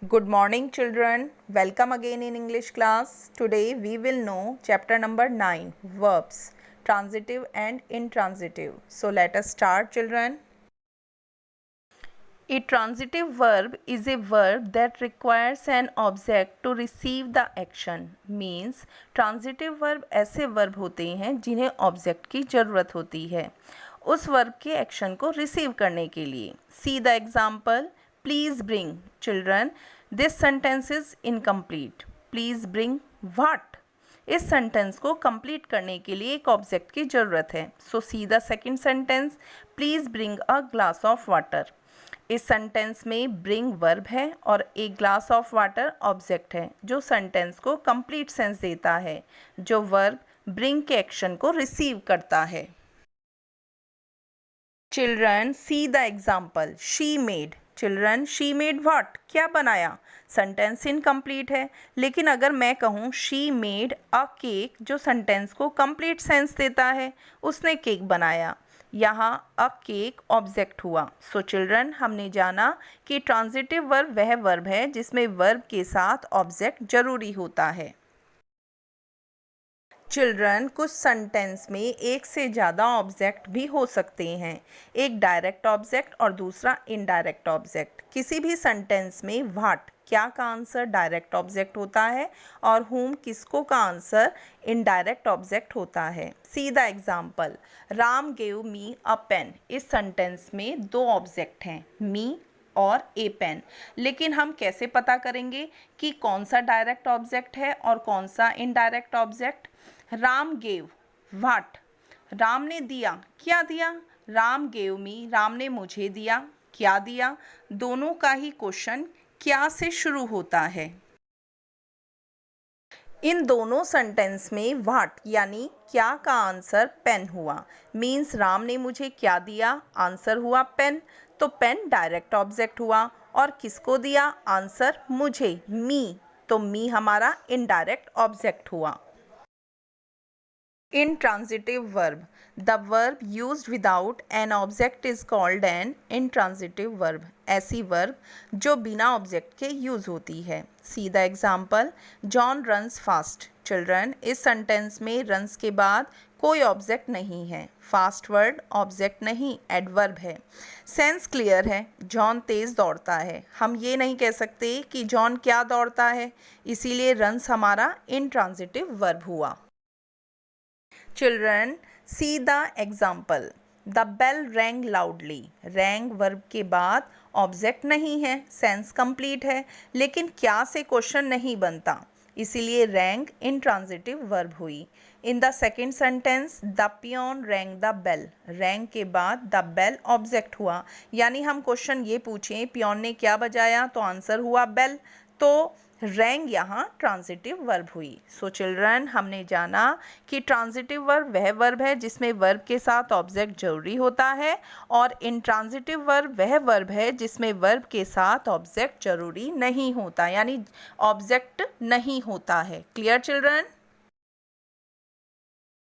Good morning, children. Welcome again in English class. Today we will know chapter number 9, verbs, transitive and intransitive. So let us start, children. A transitive verb is a verb that requires an object to receive the action. Means transitive verb ऐसे verb होते हैं जिन्हें object की ज़रूरत होती है उस verb के action को receive करने के लिए. See the example. Please bring. Children, this sentence is incomplete. Please bring what? इस सेंटेंस को कंप्लीट करने के लिए एक ऑब्जेक्ट की ज़रूरत है. So see the second sentence. Please bring a glass of water. इस सेंटेंस में ब्रिंग वर्ब है और एक ग्लास ऑफ वाटर ऑब्जेक्ट है जो सेंटेंस को कंप्लीट सेंस देता है, जो वर्ब ब्रिंग के एक्शन को रिसीव करता है. Children, C the example. She made. Children, she made what? क्या बनाया? सेंटेंस इनकम्प्लीट है, लेकिन अगर मैं कहूँ शी मेड अ केक, जो सेंटेंस को कंप्लीट सेंस देता है, उसने केक बनाया. यहाँ अ केक ऑब्जेक्ट हुआ. सो चिल्ड्रन, हमने जाना कि ट्रांजिटिव वर्ब वह वर्ब है जिसमें वर्ब के साथ ऑब्जेक्ट जरूरी होता है. चिल्ड्रन, कुछ सेंटेंस में एक से ज़्यादा ऑब्जेक्ट भी हो सकते हैं, एक डायरेक्ट ऑब्जेक्ट और दूसरा इनडायरेक्ट ऑब्जेक्ट. किसी भी सेंटेंस में व्हाट क्या का आंसर डायरेक्ट ऑब्जेक्ट होता है और whom किसको का आंसर इनडायरेक्ट ऑब्जेक्ट होता है. See the example. Ram gave me a pen. इस सेंटेंस में दो ऑब्जेक्ट हैं, मी और ए पेन. लेकिन हम कैसे पता करेंगे कि कौन सा डायरेक्ट ऑब्जेक्ट है और कौन सा indirect object? Ram gave what? Ram ने दिया. क्या दिया? राम गेव मी. राम ने मुझे दिया. क्या दिया? दोनों का ही क्वेश्चन क्या से शुरू होता है. इन दोनों सेंटेंस में व्हाट यानी क्या का आंसर पेन हुआ. मीन्स राम ने मुझे क्या दिया? आंसर हुआ पेन. तो पेन डायरेक्ट ऑब्जेक्ट हुआ. और किसको दिया आंसर? मुझे, मी. तो मी हमारा इनडायरेक्ट ऑब्जेक्ट हुआ. Intransitive verb. The verb used without an object is called an intransitive verb. ऐसी वर्ब जो बिना ऑब्जेक्ट के यूज़ होती है. See the example. John runs fast. Children, इस सेंटेंस में रन्स के बाद कोई ऑब्जेक्ट नहीं है. फास्ट वर्ड ऑब्जेक्ट नहीं, एडवर्ब है. सेंस क्लियर है. जॉन तेज़ दौड़ता है. हम ये नहीं कह सकते कि जॉन क्या दौड़ता है, इसीलिए रन्स हमारा इंट्रांजिटिव वर्ब हुआ. Children, see the example. The bell rang loudly. Rang verb के बाद ऑब्जेक्ट नहीं है, सेंस कंप्लीट है, लेकिन क्या से क्वेश्चन नहीं बनता, इसीलिए रैंग इंट्रांजिटिव वर्ब हुई. In the second sentence, the peon rang the bell. Rang के बाद द बेल ऑब्जेक्ट हुआ, यानी हम क्वेश्चन ये पूछें पियोन ने क्या बजाया, तो आंसर हुआ बेल. तो रैंग यहाँ ट्रांजिटिव वर्ब हुई. सो चिल्ड्रन, हमने जाना कि ट्रांजिटिव वर्ब वह वर्ब है जिसमें वर्ब के साथ ऑब्जेक्ट जरूरी होता है और इंट्रांजिटिव वर्ब वह वर्ब है जिसमें वर्ब के साथ ऑब्जेक्ट जरूरी नहीं होता, यानी ऑब्जेक्ट नहीं होता है. Clear children?